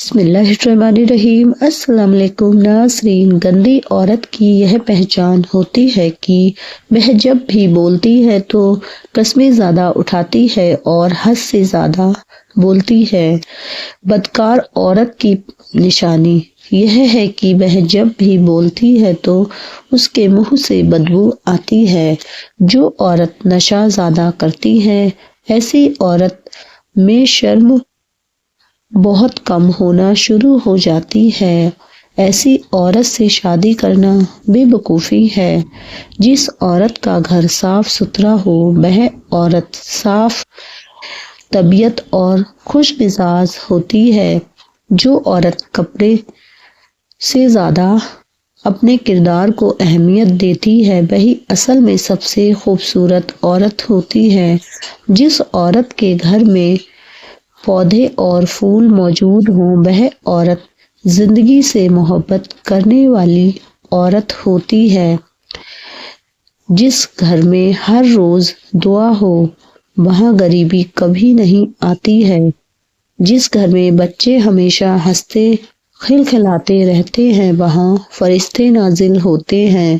بسم اللہ الرحمن الرحیم۔ السلام علیکم ناظرین، گندی عورت کی یہ پہچان ہوتی ہے کہ وہ جب بھی بولتی ہے تو قسمیں زیادہ اٹھاتی ہے اور حد سے زیادہ بولتی ہے۔ بدکار عورت کی نشانی یہ ہے کہ وہ جب بھی بولتی ہے تو اس کے منہ سے بدبو آتی ہے۔ جو عورت نشہ زیادہ کرتی ہے، ایسی عورت میں شرم بہت کم ہونا شروع ہو جاتی ہے۔ ایسی عورت سے شادی کرنا بے وقوفی ہے۔ جس عورت کا گھر صاف ستھرا ہو، وہ عورت صاف طبیعت اور خوش مزاج ہوتی ہے۔ جو عورت کپڑے سے زیادہ اپنے کردار کو اہمیت دیتی ہے، وہی اصل میں سب سے خوبصورت عورت ہوتی ہے۔ جس عورت کے گھر میں پودے اور پھول موجود ہوں، وہ عورت زندگی سے محبت کرنے والی عورت ہوتی ہے۔ جس گھر میں ہر روز دعا ہو، وہاں غریبی کبھی نہیں آتی ہے۔ جس گھر میں بچے ہمیشہ ہنستے کھلکھلاتے رہتے ہیں، وہاں فرشتے نازل ہوتے ہیں۔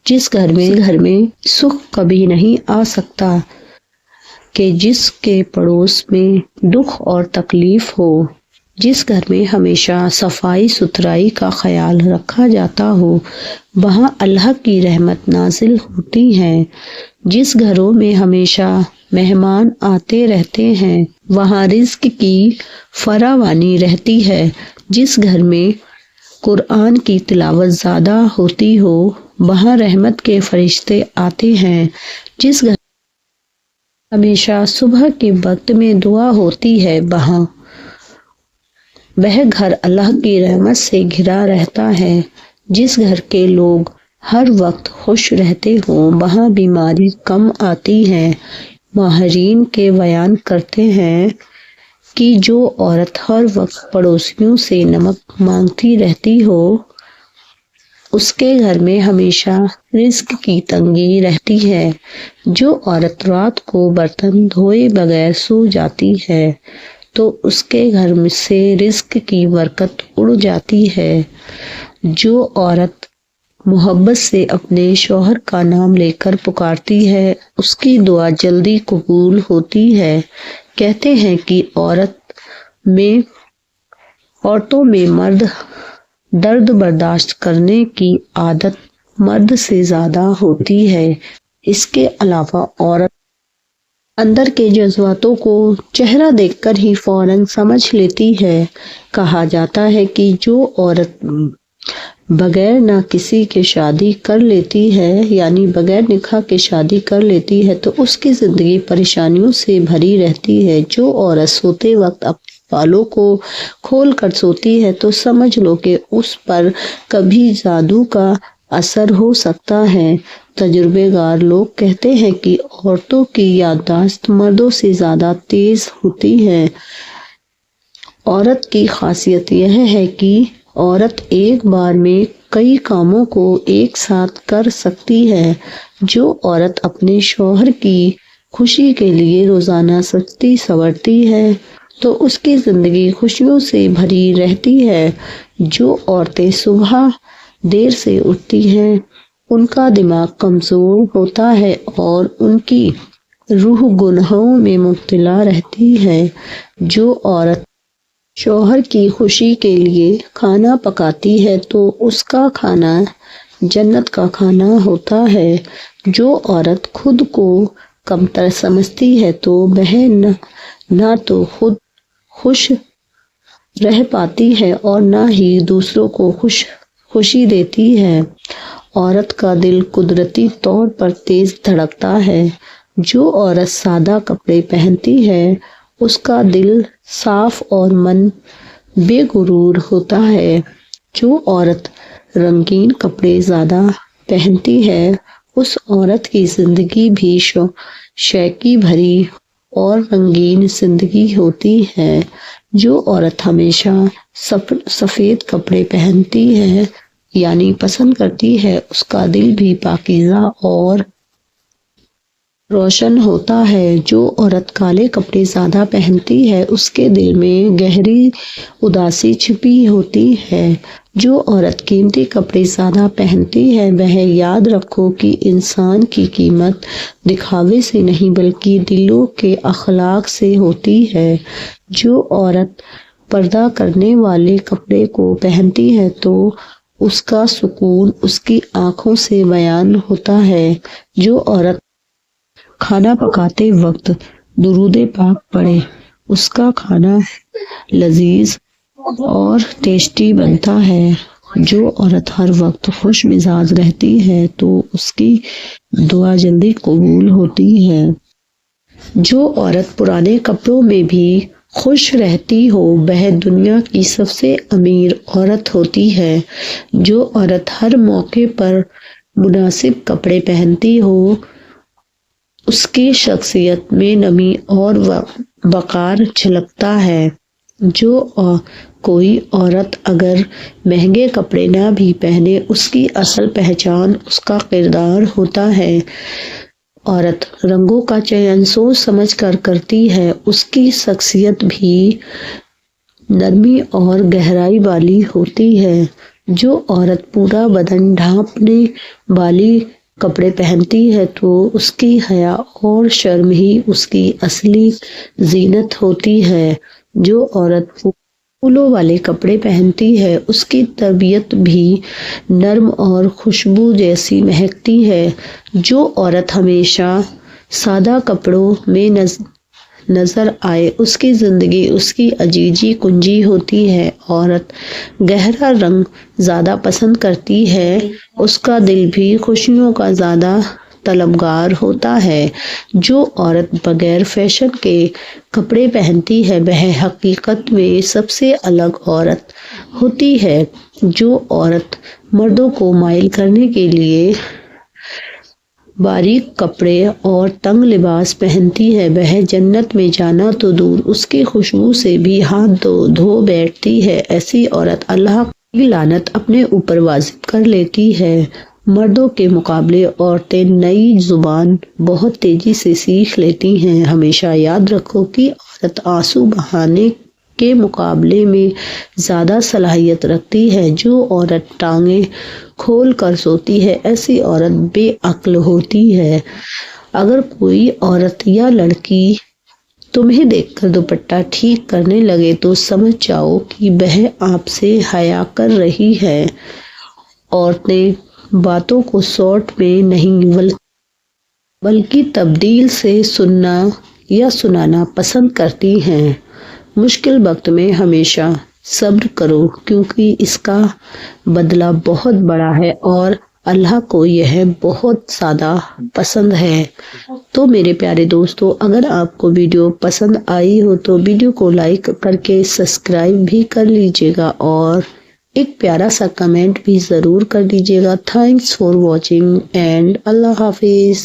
جس گھر میں سکھ کبھی نہیں آ سکتا کہ جس کے پڑوس میں دکھ اور تکلیف ہو۔ جس گھر میں ہمیشہ صفائی ستھرائی کا خیال رکھا جاتا ہو، وہاں اللہ کی رحمت نازل ہوتی ہے۔ جس گھروں میں ہمیشہ مہمان آتے رہتے ہیں، وہاں رزق کی فراوانی رہتی ہے۔ جس گھر میں قرآن کی تلاوت زیادہ ہوتی ہو، وہاں رحمت کے فرشتے آتے ہیں۔ جس گھر ہمیشہ صبح کے وقت میں دعا ہوتی ہے، وہ گھر اللہ کی رحمت سے گھرا رہتا ہے۔ جس گھر کے لوگ ہر وقت خوش رہتے ہوں، وہاں بیماری کم آتی ہے۔ ماہرین کے بیان کرتے ہیں کہ جو عورت ہر وقت پڑوسیوں سے نمک مانگتی رہتی ہو، اس کے گھر میں ہمیشہ رزق کی تنگی رہتی ہے۔ جو عورت رات کو برتن دھوئے بغیر سو جاتی ہے تو اس کے گھر سے رزق کی برکت اڑ جاتی ہے۔ جو عورت محبت سے اپنے شوہر کا نام لے کر پکارتی ہے، اس کی دعا جلدی قبول ہوتی ہے۔ کہتے ہیں کہ عورتوں میں درد برداشت کرنے کی عادت مرد سے زیادہ ہوتی ہے۔ اس کے علاوہ عورت اندر کے جذباتوں کو چہرہ دیکھ کر ہی فوراً سمجھ لیتی ہے۔ کہا جاتا ہے کہ جو عورت بغیر نہ کسی کے شادی کر لیتی ہے، یعنی بغیر نکاح کے شادی کر لیتی ہے، تو اس کی زندگی پریشانیوں سے بھری رہتی ہے۔ جو عورت سوتے وقت اپنے بالوں کو کھول کر سوتی ہے تو سمجھ لو کہ اس پر کبھی جادو کا اثر ہو سکتا ہے۔ تجربے کار لوگ کہتے ہیں کہ عورتوں کی یادداشت مردوں سے زیادہ تیز ہوتی ہے۔ عورت کی خاصیت یہ ہے کہ عورت ایک بار میں کئی کاموں کو ایک ساتھ کر سکتی ہے۔ جو عورت اپنے شوہر کی خوشی کے لیے روزانہ سجتی سنورتی ہے تو اس کی زندگی خوشیوں سے بھری رہتی ہے۔ جو عورتیں صبح دیر سے اٹھتی ہیں، ان کا دماغ کمزور ہوتا ہے اور ان کی روح گناہوں میں مبتلا رہتی ہے۔ جو عورت شوہر کی خوشی کے لیے کھانا پکاتی ہے تو اس کا کھانا جنت کا کھانا ہوتا ہے۔ جو عورت خود کو کمتر سمجھتی ہے تو وہ نہ تو خود خوش رہ پاتی ہے اور نہ ہی دوسروں کو خوشی دیتی ہے۔ عورت کا دل قدرتی طور پر تیز دھڑکتا ہے۔ جو عورت سادہ کپڑے پہنتی ہے، اس کا دل صاف اور من بے غرور ہوتا ہے۔ جو عورت رنگین کپڑے زیادہ پہنتی ہے، اس عورت کی زندگی بھی شیکی بھری اور رنگین زندگی ہوتی ہے۔ جو عورت ہمیشہ سفید کپڑے پہنتی ہے، یعنی پسند کرتی ہے، اس کا دل بھی پاکیزہ اور روشن ہوتا ہے۔ جو عورت کالے کپڑے زیادہ پہنتی ہے اس کے دل میں گہری اداسی چھپی ہوتی ہے۔ جو عورت قیمتی کپڑے زیادہ پہنتی ہے وہ یاد رکھو کہ انسان کی قیمت دکھاوے سے نہیں بلکہ دلوں کے اخلاق سے ہوتی ہے۔ جو عورت پردہ کرنے والے کپڑے کو پہنتی ہے تو اس کا سکون اس کی آنکھوں سے بیان ہوتا ہے۔ جو عورت کھانا پکاتے وقت درود پاک پڑھے اس کا کھانا لذیذ اور ٹیسٹی بنتا ہے۔ جو عورت ہر وقت خوش مزاج رہتی ہے تو اس کی دعا جلدی قبول ہوتی ہے۔ جو عورت پرانے کپڑوں میں بھی خوش رہتی ہو وہ دنیا کی سب سے امیر عورت ہوتی ہے۔ جو عورت ہر موقع پر مناسب کپڑے پہنتی ہو اس کی شخصیت میں نرمی اور وقار جھلکتا ہے۔ جو کوئی عورت اگر مہنگے کپڑے نہ بھی پہنے اس کی اصل پہچان اس کا کردار ہوتا ہے۔ عورت رنگوں کا چین سوچ سمجھ کر کرتی ہے، اس کی شخصیت بھی نرمی اور گہرائی والی ہوتی ہے۔ جو عورت پورا بدن ڈھانپنے والی کپڑے پہنتی ہے تو اس کی حیا اور شرم ہی اس کی اصلی زینت ہوتی ہے۔ جو عورت پھولوں والے کپڑے پہنتی ہے اس کی طبیعت بھی نرم اور خوشبو جیسی مہکتی ہے۔ جو عورت ہمیشہ سادہ کپڑوں میں نظر آئے اس کی زندگی اس کی عجیزی کنجی ہوتی ہے۔ عورت گہرا رنگ زیادہ پسند کرتی ہے، اس کا دل بھی خوشیوں کا زیادہ طلبگار ہوتا ہے۔ جو عورت بغیر فیشن کے کپڑے پہنتی ہے وہ حقیقت میں سب سے الگ عورت ہوتی ہے۔ جو عورت مردوں کو مائل کرنے کے لیے باریک کپڑے اور تنگ لباس پہنتی ہے وہ جنت میں جانا تو دور اس کی خوشبو سے بھی ہاتھ دھو بیٹھتی ہے۔ ایسی عورت اللہ کی لعنت اپنے اوپر واجب کر لیتی ہے۔ مردوں کے مقابلے عورتیں نئی زبان بہت تیزی سے سیکھ لیتی ہیں۔ ہمیشہ یاد رکھو کہ عورت آنسو بہانے کے مقابلے میں زیادہ صلاحیت رکھتی ہے۔ جو عورت ٹانگیں کھول کر سوتی ہے ایسی عورت بے عقل ہوتی ہے۔ اگر کوئی عورت یا لڑکی تمہیں دیکھ کر دوپٹہ ٹھیک کرنے لگے تو سمجھ جاؤ کہ وہ آپ سے حیا کر رہی ہے۔ عورتیں باتوں کو شارٹ میں نہیں بلکہ تبدیل سے سننا یا سنانا پسند کرتی ہیں۔ مشکل وقت میں ہمیشہ صبر کرو کیونکہ اس کا بدلہ بہت بڑا ہے اور اللہ کو یہ بہت زیادہ پسند ہے۔ تو میرے پیارے دوستو، اگر آپ کو ویڈیو پسند آئی ہو تو ویڈیو کو لائک کر کے سبسکرائب بھی کر لیجیے گا اور ایک پیارا سا کمنٹ بھی ضرور کر دیجیے گا۔ تھینکس فار واچنگ اینڈ اللہ حافظ۔